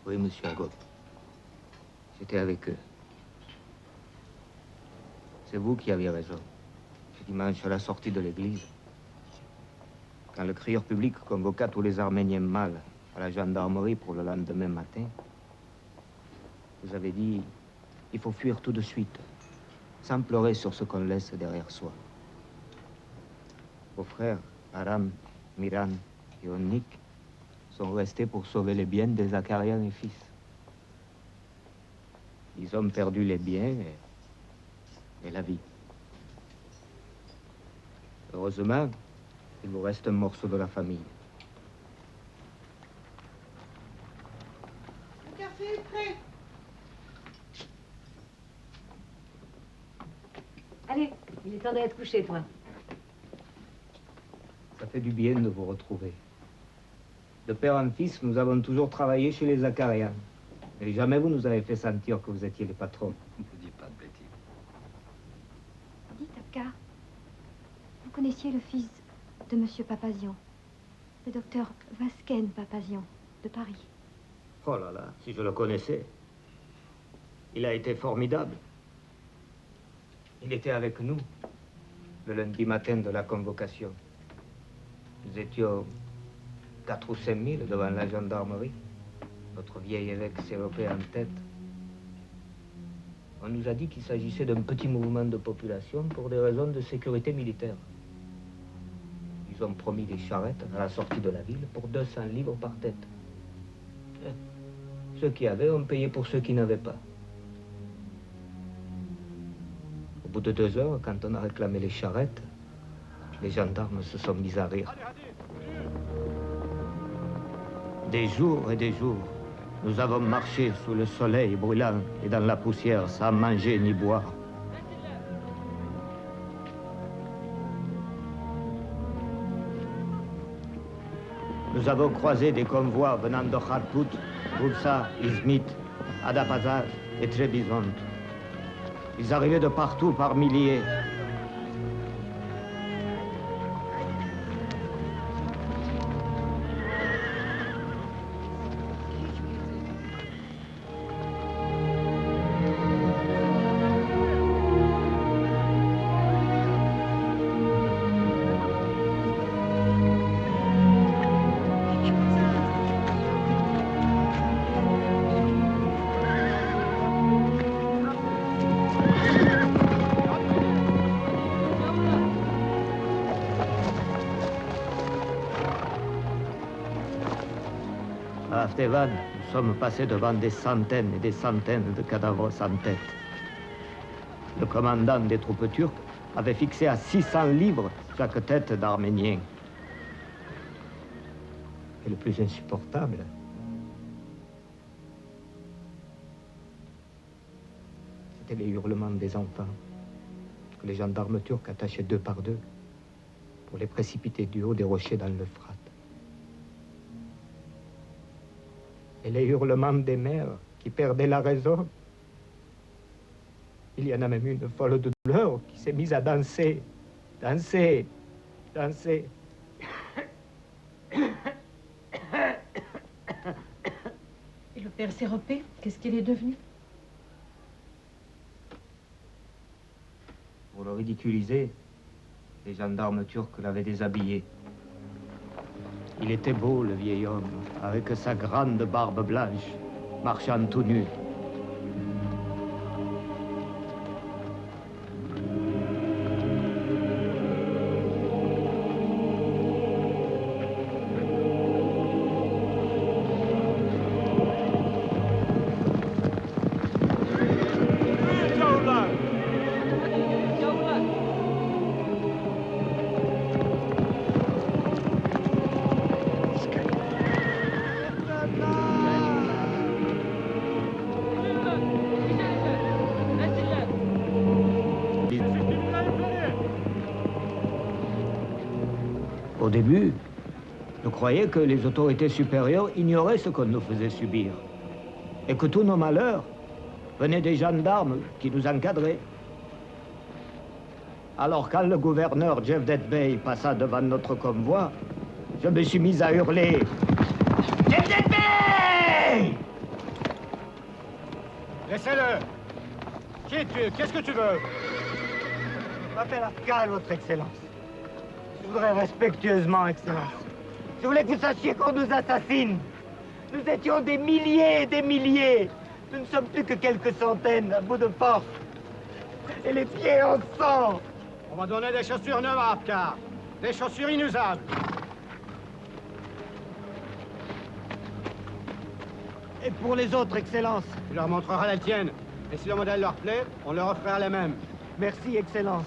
Oui, monsieur Agop. J'étais avec eux. C'est vous qui aviez raison. Ce dimanche, à la sortie de l'église, quand le crieur public convoqua tous les Arméniens mâles à la gendarmerie pour le lendemain matin, vous avez dit, il faut fuir tout de suite, sans pleurer sur ce qu'on laisse derrière soi. Vos frères, Aram, Miran et Onnik, sont restés pour sauver les biens des Acariens et fils. Ils ont perdu les biens et la vie. Heureusement, il vous reste un morceau de la famille. Le café est prêt. Allez, il est temps d'aller te coucher, toi. Ça fait du bien de vous retrouver. De père en fils, nous avons toujours travaillé chez les Acariens. Et jamais vous nous avez fait sentir que vous étiez les patrons. Ne dis pas de bêtises. Dites, Abgar, vous connaissiez le fils de Monsieur Papazian, le docteur Vasquen Papazian, de Paris. Oh là là, si je le connaissais. Il a été formidable. Il était avec nous le lundi matin de la convocation. Nous étions 4 ou 5 000 devant la gendarmerie. Notre vieil évêque Séropé en tête. On nous a dit qu'il s'agissait d'un petit mouvement de population pour des raisons de sécurité militaire. Ils ont promis des charrettes à la sortie de la ville pour 200 livres par tête. Ceux qui avaient ont payé pour ceux qui n'avaient pas. Au bout de 2 heures, quand on a réclamé les charrettes, les gendarmes se sont mis à rire. Des jours et des jours, nous avons marché sous le soleil brûlant et dans la poussière sans manger ni boire. Nous avons croisé des convois venant de Kharkout, Bursa, Izmit, Adapazar et Trebizond. Ils arrivaient de partout par milliers. À Aftevan, nous sommes passés devant des centaines et des centaines de cadavres sans tête. Le commandant des troupes turques avait fixé à 600 livres chaque tête d'Arménien. Et le plus insupportable, c'était les hurlements des enfants que les gendarmes turcs attachaient 2 par 2 pour les précipiter du haut des rochers dans l'Euphrate. Et les hurlements des mères qui perdaient la raison. Il y en a même une folle de douleur qui s'est mise à danser, danser, danser. Et le père Séropé, qu'est-ce qu'il est devenu? Pour le ridiculiser, les gendarmes turcs l'avaient déshabillé. Il était beau, le vieil homme, avec sa grande barbe blanche, marchant tout nu. Au début, je croyais que les autorités supérieures ignoraient ce qu'on nous faisait subir. Et que tous nos malheurs venaient des gendarmes qui nous encadraient. Alors quand le gouverneur Jevdet Bey passa devant notre convoi, je me suis mis à hurler « Jevdet Bey !» Laissez-le. Qui es-tu? Qu'est-ce que tu veux? Je m'appelle Afghal, votre Excellence. Je voudrais respectueusement, Excellence. Je voulais que vous sachiez qu'on nous assassine. Nous étions des milliers et des milliers. Nous ne sommes plus que quelques centaines, à bout de force. Et les pieds en sang. On va donner des chaussures neuves à Apgar. Des chaussures inusables. Et pour les autres, Excellence? Tu leur montreras les tiennes. Et si le modèle leur plaît, on leur offrira les mêmes. Merci, Excellence.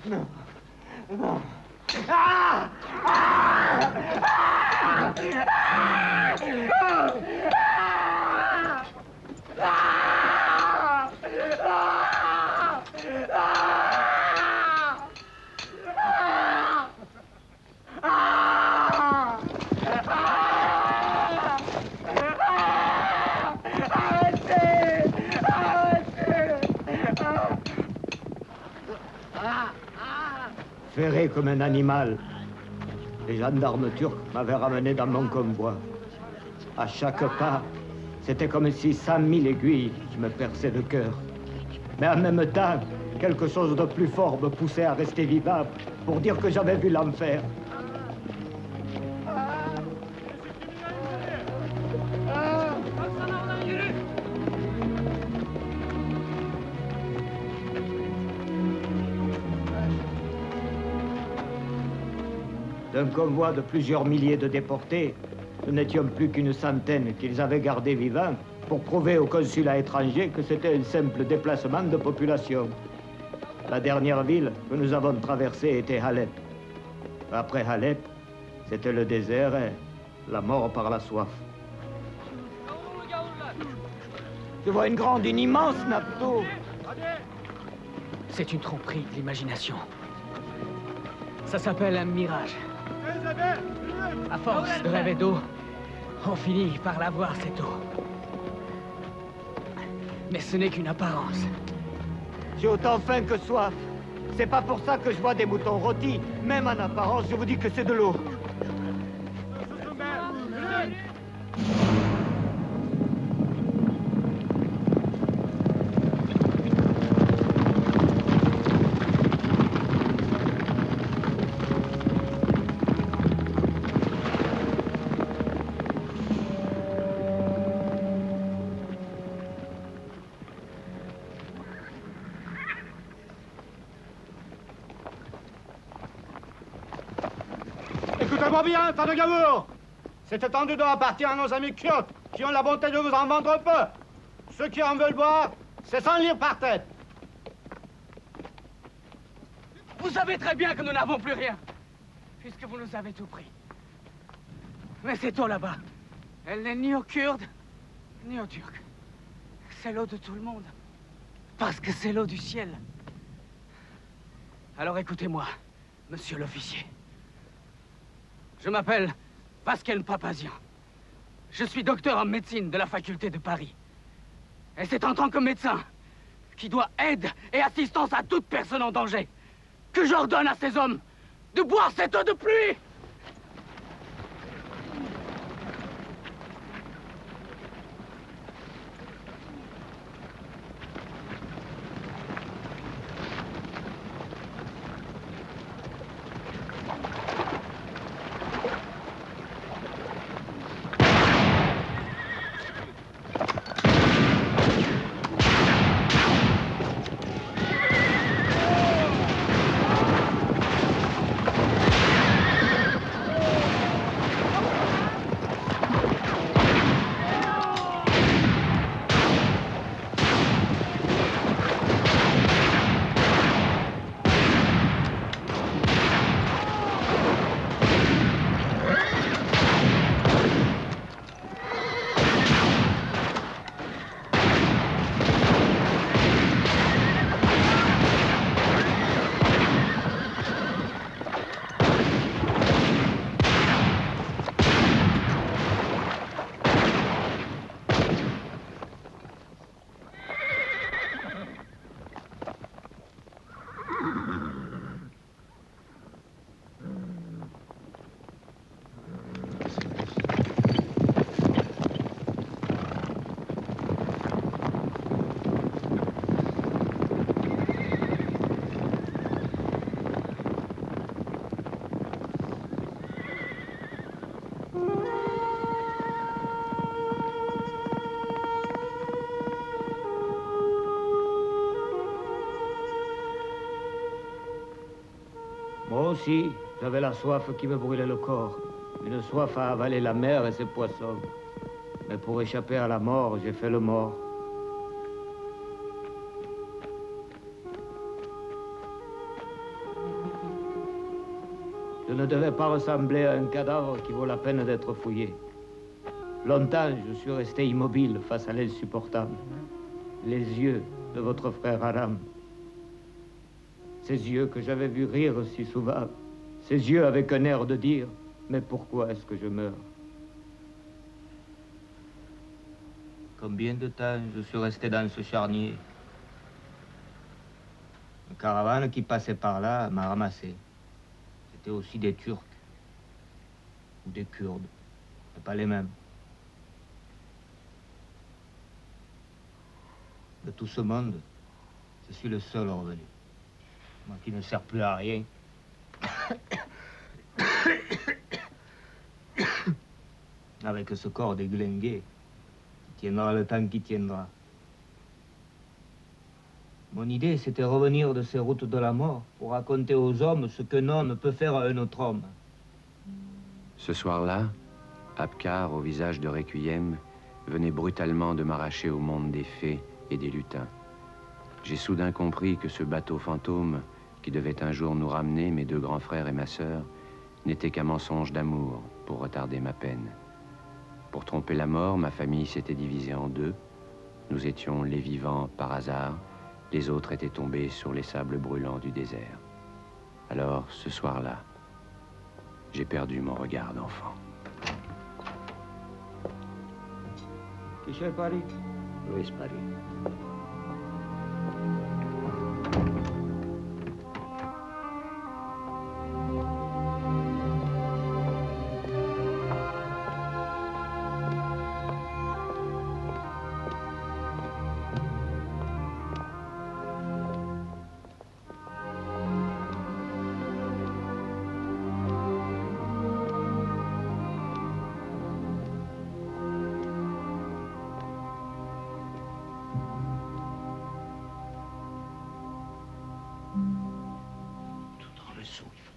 Non. Non. Ah! Ah! Ah! Ferré comme un animal, les gendarmes turcs m'avaient ramené dans mon convoi. À chaque pas, c'était comme si 100 000 aiguilles me perçaient le cœur. Mais en même temps, quelque chose de plus fort me poussait à rester vivable pour dire que j'avais vu l'enfer. D'un convoi de plusieurs milliers de déportés, nous n'étions plus qu'une centaine qu'ils avaient gardés vivants pour prouver au consulat étranger que c'était un simple déplacement de population. La dernière ville que nous avons traversée était Alep. Après Alep, c'était le désert et la mort par la soif. Je vois une grande, une immense nappe d'eau. C'est une tromperie de l'imagination. Ça s'appelle un mirage. À force de rêver d'eau, on finit par la voir, cette eau. Mais ce n'est qu'une apparence. J'ai autant faim que soif. C'est pas pour ça que je vois des moutons rôtis. Même en apparence, je vous dis que c'est de l'eau. Écoutez-moi bien, tas de gamours! Cette étendue doit appartient à nos amis kurdes, qui ont la bonté de vous en vendre un peu. Ceux qui en veulent boire, c'est 100 livres par tête. Vous savez très bien que nous n'avons plus rien, puisque vous nous avez tout pris. Mais cette eau là-bas, elle n'est ni aux Kurdes, ni aux Turcs. C'est l'eau de tout le monde, parce que c'est l'eau du ciel. Alors écoutez-moi, monsieur l'officier. Je m'appelle Vasken Papazian. Je suis docteur en médecine de la faculté de Paris. Et c'est en tant que médecin, qui doit aide et assistance à toute personne en danger, que j'ordonne à ces hommes de boire cette eau de pluie. aussi, j'avais la soif qui me brûlait le corps. Une soif à avaler la mer et ses poissons. Mais pour échapper à la mort, j'ai fait le mort. Je ne devais pas ressembler à un cadavre qui vaut la peine d'être fouillé. Longtemps, je suis resté immobile face à l'insupportable. Les yeux de votre frère Aram. Ces yeux que j'avais vus rire si souvent. Ces yeux avec un air de dire, mais pourquoi est-ce que je meurs? Combien de temps je suis resté dans ce charnier? Une caravane qui passait par là m'a ramassé. C'était aussi des Turcs. Ou des Kurdes. Mais pas les mêmes. De tout ce monde, je suis le seul revenu. Moi qui ne sers plus à rien. Avec ce corps déglingué, qui tiendra le temps qui tiendra. Mon idée, c'était revenir de ces routes de la mort pour raconter aux hommes ce qu'un homme peut faire à un autre homme. Ce soir-là, Abkar, au visage de requiem, venait brutalement de m'arracher au monde des fées et des lutins. J'ai soudain compris que ce bateau fantôme, qui devait un jour nous ramener, mes deux grands frères et ma sœur, n'était qu'un mensonge d'amour pour retarder ma peine. Pour tromper la mort, ma famille s'était divisée en deux. Nous étions les vivants par hasard, les autres étaient tombés sur les sables brûlants du désert. Alors, ce soir-là, j'ai perdu mon regard d'enfant. Qui c'est Paris? Louis Paris.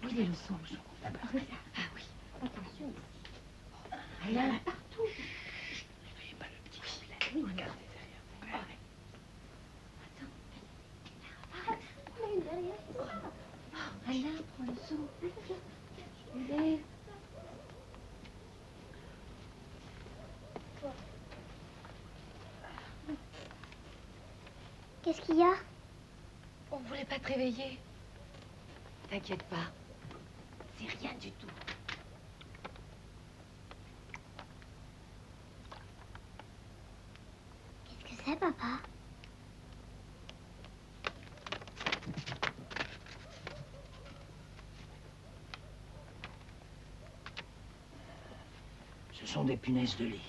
Où est le son? Ah oui, attention. Alain, partout. N'ayez pas le petit filet. Regardez derrière vous. Attends. Alain, prends le son. Allez. Qu'est-ce qu'il y a? On voulait pas te réveiller. T'inquiète pas. C'est rien du tout. Qu'est-ce que c'est, papa? Ce sont des punaises de lit.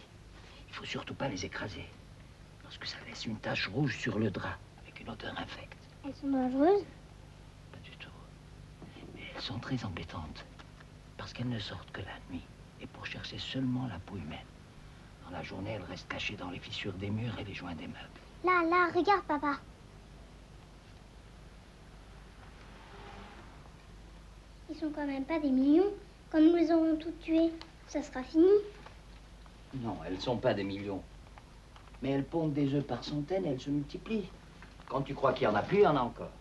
Il faut surtout pas les écraser. Parce que ça laisse une tache rouge sur le drap, avec une odeur infecte. Elles sont dangereuses? Pas du tout. Mais elles sont très embêtantes. Parce qu'elles ne sortent que la nuit. Et pour chercher seulement la peau humaine. Dans la journée, elles restent cachées dans les fissures des murs et les joints des meubles. Là, regarde, papa. Ils sont quand même pas des millions. Quand nous les aurons toutes tuées, ça sera fini. Non, elles sont pas des millions. Mais elles pondent des œufs par centaines et elles se multiplient. Quand tu crois qu'il y en a plus, il y en a encore.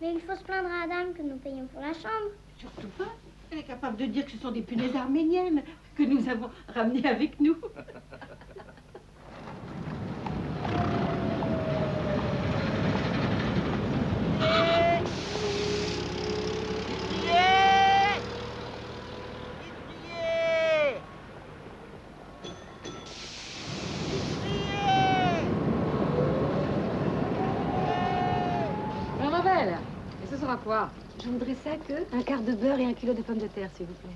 Mais il faut se plaindre à Adam que nous payons pour la chambre. Surtout pas. Elle est capable de dire que ce sont des punaises arméniennes que nous avons ramenées avec nous. Mademoiselle, et ce sera quoi? Je voudrais ça que un quart de beurre et un kilo de pommes de terre, s'il vous plaît.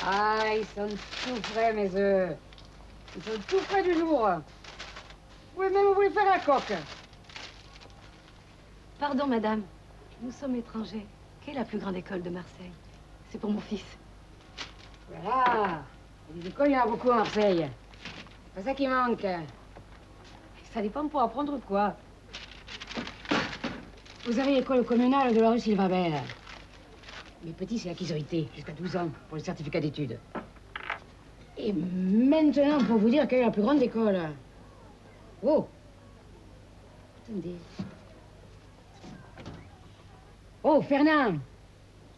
Ah, ils sont tout frais, mes œufs. Ils sont tout frais du jour. Vous pouvez même vous les faire à la coque. Pardon, madame. Nous sommes étrangers. Quelle est la plus grande école de Marseille? C'est pour mon fils. Voilà. Des écoles, il y en a beaucoup à Marseille. C'est pas ça qui manque. Ça dépend pour apprendre quoi. Vous avez l'école communale de la rue Sylvabert. mes petits, c'est l'acquisitorité, jusqu'à 12 ans, pour le certificat d'études. Et maintenant, pour vous dire quelle est la plus grande école. Oh! Attendez. Oh, Fernand!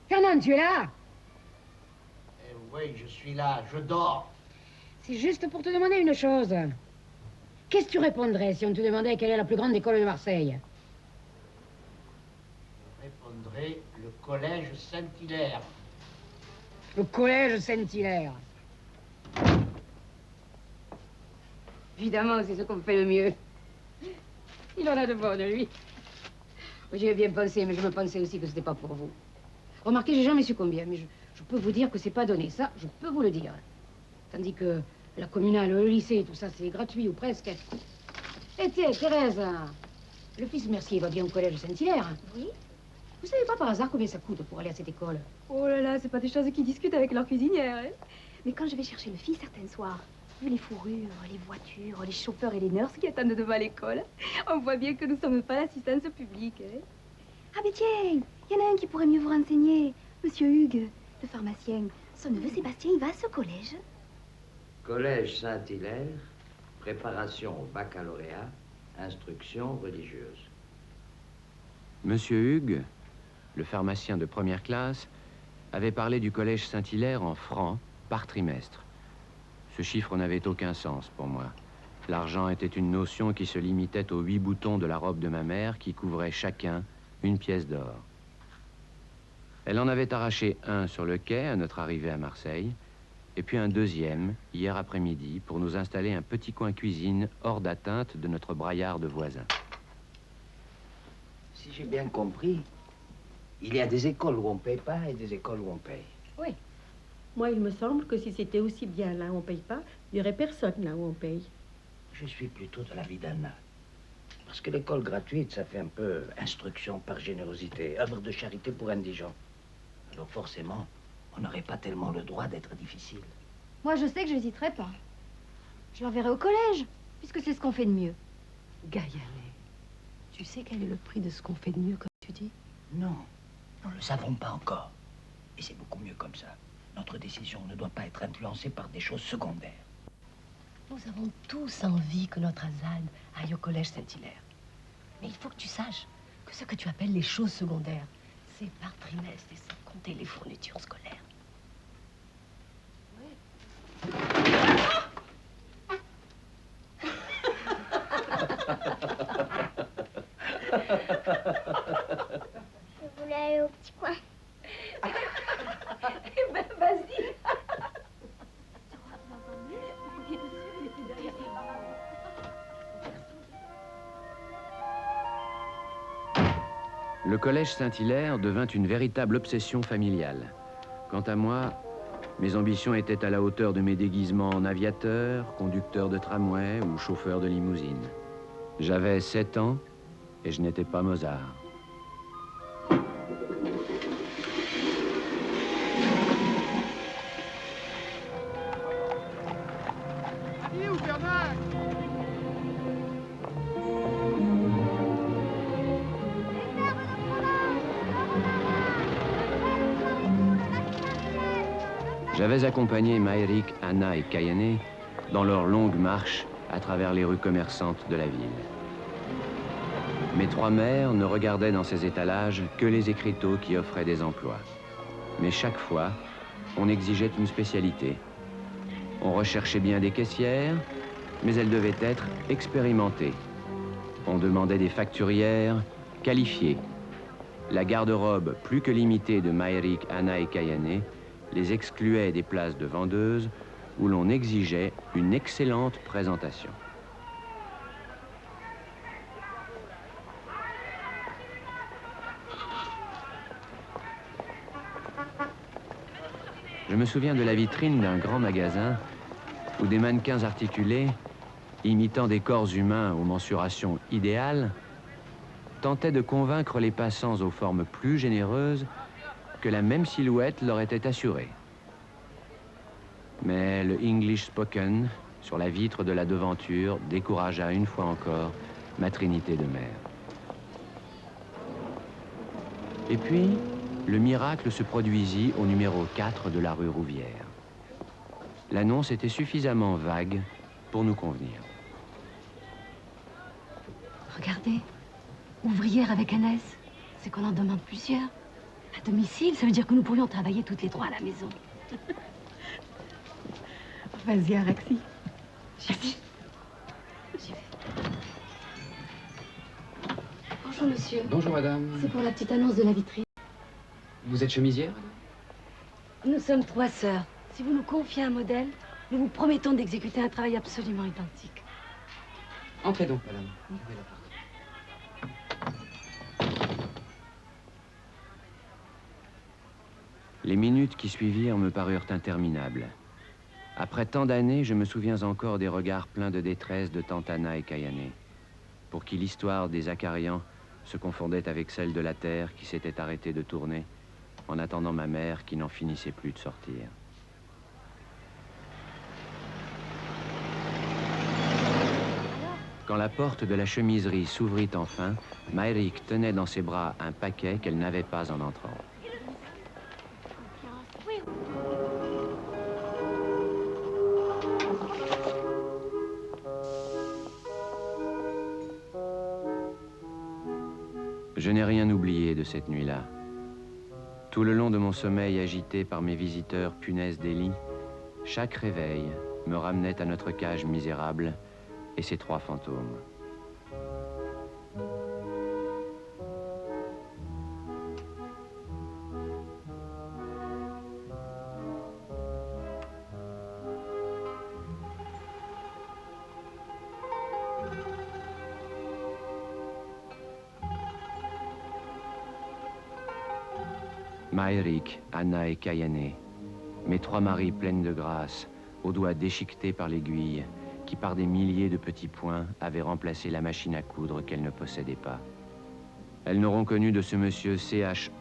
Fernand, tu es là? Oui, je suis là, je dors. C'est juste pour te demander une chose. Qu'est-ce que tu répondrais si on te demandait quelle est la plus grande école de Marseille? Je répondrai le collège Saint-Hilaire. Le collège Saint-Hilaire. Évidemment, c'est ce qu'on fait le mieux. Il en a de bonnes, lui. J'y ai bien pensé, mais je me pensais aussi que c'était pas pour vous. Remarquez, j'ai jamais su combien, mais je peux vous dire que c'est pas donné. Ça, je peux vous le dire. Tandis que la communale, le lycée, tout ça, c'est gratuit ou presque. Et tiens, Thérèse, le fils Mercier va bien au collège Saint-Hilaire. Oui. Vous savez pas par hasard combien ça coûte pour aller à cette école? Oh là là, c'est pas des choses qu'ils discutent avec leur cuisinière, hein. Mais quand je vais chercher le fils certains soirs, vu les fourrures, les voitures, les chauffeurs et les nurses qui attendent devant l'école, on voit bien que nous sommes pas l'assistance publique, hein. Ah mais tiens, il y en a un qui pourrait mieux vous renseigner. Monsieur Hugues, le pharmacien. Son neveu Sébastien, il va à ce collège. Collège Saint-Hilaire, préparation au baccalauréat, instruction religieuse. Monsieur Hugues, le pharmacien de première classe, avait parlé du collège Saint-Hilaire en francs par trimestre. Ce chiffre n'avait aucun sens pour moi. L'argent était une notion qui se limitait aux 8 boutons de la robe de ma mère qui couvraient chacun une pièce d'or. Elle en avait arraché un sur le quai à notre arrivée à Marseille, et puis un deuxième hier après-midi pour nous installer un petit coin cuisine hors d'atteinte de notre braillard de voisin. Si j'ai bien compris, il y a des écoles où on ne paye pas et des écoles où on paye. Oui. Moi, il me semble que si c'était aussi bien là où on paye pas, il n'y aurait personne là où on paye. Je suis plutôt de l'avis d'Anna. Parce que l'école gratuite, ça fait un peu instruction par générosité, œuvre de charité pour indigents. Alors forcément, on n'aurait pas tellement le droit d'être difficile. Moi, je sais que je n'hésiterai pas. Je l'enverrai au collège, puisque c'est ce qu'on fait de mieux. Gaïané, tu sais quel est le prix de ce qu'on fait de mieux, comme tu dis? Non, nous ne le savons pas encore. Et c'est beaucoup mieux comme ça. Notre décision ne doit pas être influencée par des choses secondaires. Nous avons tous envie que notre Azad aille au collège Saint-Hilaire. Mais il faut que tu saches que ce que tu appelles les choses secondaires, c'est par trimestre et sans compter les fournitures scolaires. Je voulais aller au petit coin. Eh ben, vas-y. Le collège Saint-Hilaire devint une véritable obsession familiale. Quant à moi, mes ambitions étaient à la hauteur de mes déguisements en aviateur, conducteur de tramway ou chauffeur de limousine. J'avais 7 ans et je n'étais pas Mozart. J'avais accompagné Maërik, Anna et Kayane dans leur longue marche à travers les rues commerçantes de la ville. Mes 3 mères ne regardaient dans ces étalages que les écriteaux qui offraient des emplois. Mais chaque fois, on exigeait une spécialité. On recherchait bien des caissières, mais elles devaient être expérimentées. On demandait des facturières qualifiées. La garde-robe plus que limitée de Maërik, Anna et Kayane les excluait des places de vendeuses où l'on exigeait une excellente présentation. Je me souviens de la vitrine d'un grand magasin où des mannequins articulés, imitant des corps humains aux mensurations idéales, tentaient de convaincre les passants aux formes plus généreuses que la même silhouette leur était assurée. Mais le English spoken sur la vitre de la devanture découragea une fois encore ma trinité de mère. Et puis, le miracle se produisit au numéro 4 de la rue Rouvière. L'annonce était suffisamment vague pour nous convenir. Regardez, ouvrière avec un S, c'est qu'on en demande plusieurs. À domicile, ça veut dire que nous pourrions travailler toutes les trois à la maison. Vas-y, Araxi. J'y vais. J'y vais. Bonjour, monsieur. Bonjour, madame. C'est pour la petite annonce de la vitrine. Vous êtes chemisière? Nous sommes 3 sœurs. Si vous nous confiez un modèle, nous vous promettons d'exécuter un travail absolument identique. Entrez donc, madame. Ouvrez la porte. Les minutes qui suivirent me parurent interminables. Après tant d'années, je me souviens encore des regards pleins de détresse de tante Anna et Kayane, pour qui l'histoire des Acarians se confondait avec celle de la terre qui s'était arrêtée de tourner en attendant ma mère qui n'en finissait plus de sortir. Quand la porte de la chemiserie s'ouvrit enfin, Maërik tenait dans ses bras un paquet qu'elle n'avait pas en entrant. Je n'ai rien oublié de cette nuit-là. Tout le long de mon sommeil agité par mes visiteurs punaises des lits, chaque réveil me ramenait à notre cage misérable et ses 3 fantômes. Maërik, Anna et Kayane, mes 3 maris pleines de grâce, aux doigts déchiquetés par l'aiguille, qui par des milliers de petits points avaient remplacé la machine à coudre qu'elles ne possédaient pas. Elles n'auront connu de ce monsieur CHE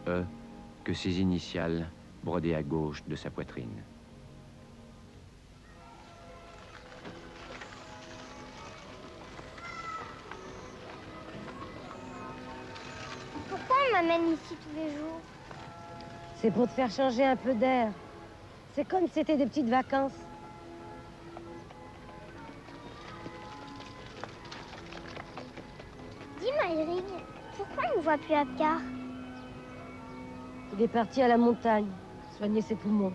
que ses initiales brodées à gauche de sa poitrine. Pourquoi on m'amène ici tous les jours? C'est pour te faire changer un peu d'air. C'est comme si c'était des petites vacances. Dis, Maërik, pourquoi on ne voit plus Apgar? Il est parti à la montagne, soigner ses poumons.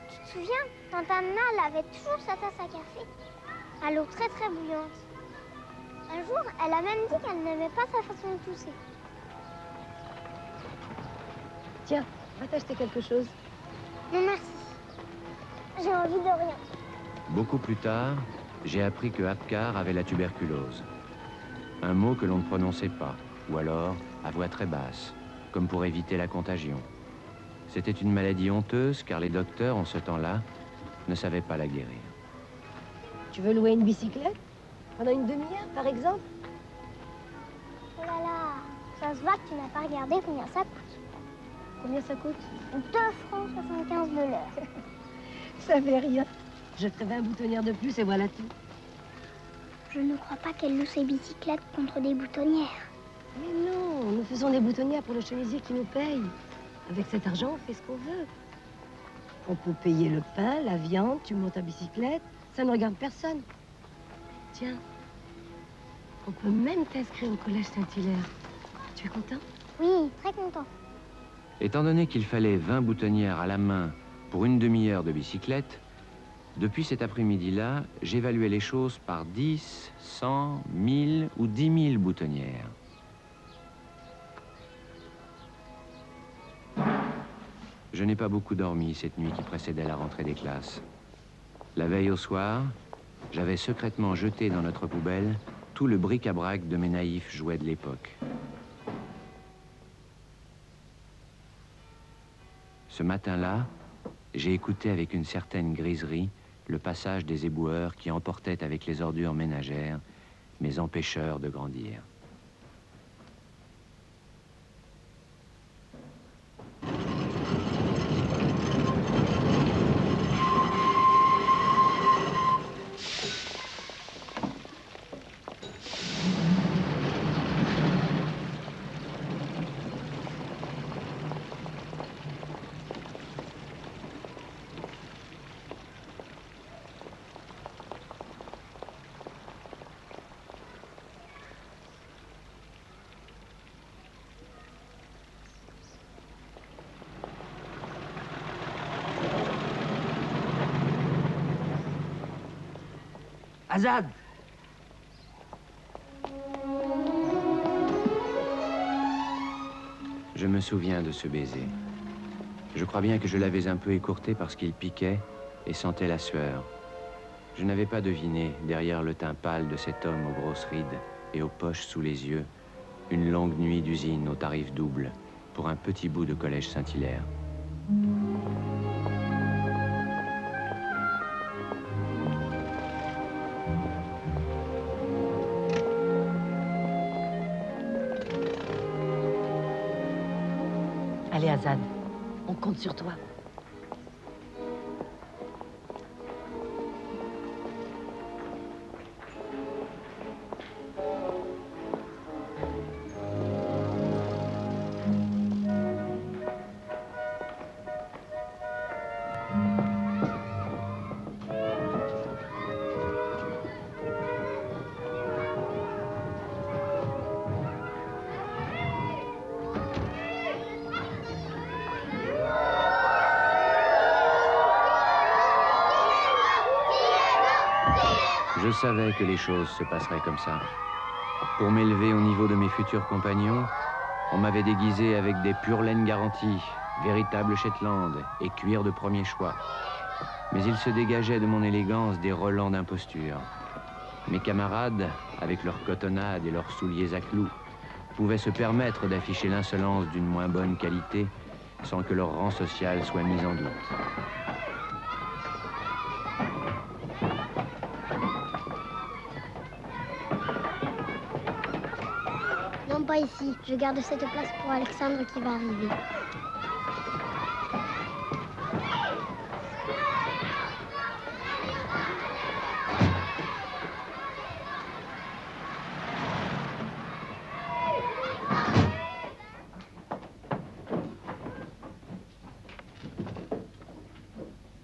Tu te souviens, tante Anna, elle avait toujours sa tasse à café, à l'eau très très bouillante. Un jour, elle a même dit qu'elle n'aimait pas sa façon de tousser. Tiens, va t'acheter quelque chose. Non, merci. J'ai envie de rien. Beaucoup plus tard, j'ai appris que Apgar avait la tuberculose. Un mot que l'on ne prononçait pas, ou alors à voix très basse, comme pour éviter la contagion. C'était une maladie honteuse car les docteurs, en ce temps-là, ne savaient pas la guérir. Tu veux louer une bicyclette? Pendant une demi-heure, par exemple? Oh là là, ça se voit que tu n'as pas regardé combien ça coûte. Combien ça coûte? 2 francs 75 de l'heure. Ça fait rien. Je ferai 20 boutonnières de plus et voilà tout. Je ne crois pas qu'elle loue ses bicyclettes contre des boutonnières. Mais non, nous faisons des boutonnières pour le chemisier qui nous paye. Avec cet argent, on fait ce qu'on veut. On peut payer le pain, la viande, tu montes à bicyclette, ça ne regarde personne. Tiens, on peut même t'inscrire au collège Saint-Hilaire. Tu es content? Oui, très content. Étant donné qu'il fallait 20 boutonnières à la main pour une demi-heure de bicyclette, depuis cet après-midi-là, j'évaluais les choses par 10, 100, 1000 ou 10 000 boutonnières. Je n'ai pas beaucoup dormi cette nuit qui précédait la rentrée des classes. La veille au soir, j'avais secrètement jeté dans notre poubelle tout le bric-à-brac de mes naïfs jouets de l'époque. Ce matin-là, j'ai écouté avec une certaine griserie le passage des éboueurs qui emportaient avec les ordures ménagères mes empêcheurs de grandir. Azad! Je me souviens de ce baiser. Je crois bien que je l'avais un peu écourté parce qu'il piquait et sentait la sueur. Je n'avais pas deviné, derrière le teint pâle de cet homme aux grosses rides et aux poches sous les yeux, une longue nuit d'usine au tarif double pour un petit bout de collège Saint-Hilaire. Allez, Azad, on compte sur toi. Je savais que les choses se passeraient comme ça. Pour m'élever au niveau de mes futurs compagnons, on m'avait déguisé avec des pure laine garanties, véritables Shetland et cuir de premier choix. Mais il se dégageait de mon élégance des relents d'imposture. Mes camarades, avec leurs cotonnades et leurs souliers à clous, pouvaient se permettre d'afficher l'insolence d'une moins bonne qualité sans que leur rang social soit mis en doute. Non, pas ici. Je garde cette place pour Alexandre qui va arriver.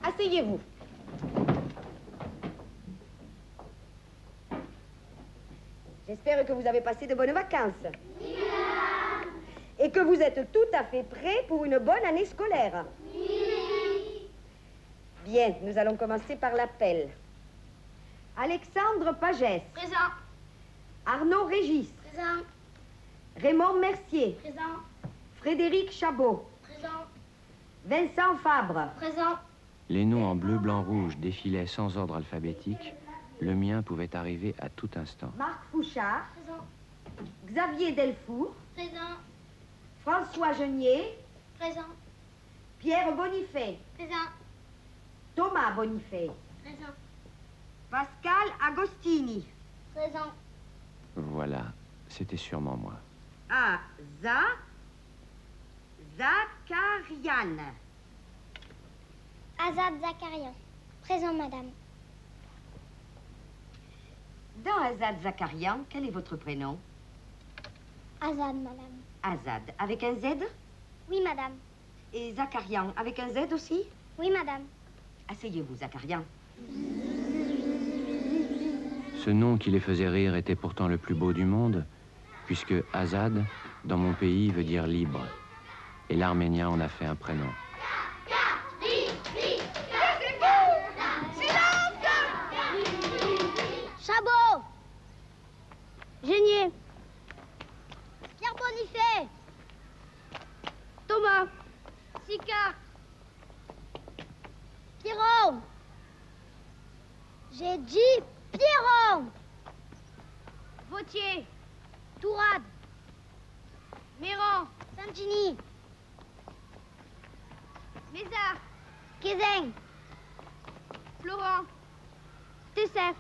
Asseyez-vous. J'espère que vous avez passé de bonnes vacances. Oui. Et que vous êtes tout à fait prêts pour une bonne année scolaire. Oui. Bien, nous allons commencer par l'appel. Alexandre Pagès. Présent. Arnaud Régis. Présent. Raymond Mercier. Présent. Frédéric Chabot. Présent. Vincent Fabre. Présent. Les noms en bleu, blanc, rouge défilaient sans ordre alphabétique. Le mien pouvait arriver à tout instant. Marc Fouchard. Présent. Xavier Delfour. Présent. François Genier. Présent. Pierre Bonifay. Présent. Thomas Bonifay. Présent. Pascal Agostini. Présent. Voilà, c'était sûrement moi. Zakarian. Azad Zakarian. Présent, madame. Dans Azad Zakarian, quel est votre prénom? Azad, madame. Azad, avec un Z? Oui, madame. Et Zakarian, avec un Z aussi? Oui, madame. Asseyez-vous, Zakarian. Ce nom qui les faisait rire était pourtant le plus beau du monde, puisque Azad, dans mon pays, veut dire libre. Et l'arménien en a fait un prénom. Chabot. Genier. Pierre Bonifay. Thomas. Sicard. Pierrot. J'ai dit Pierrot. Vautier. Tourade. Méran. Santini. Mézard. Kézeng. Florent. Tesser.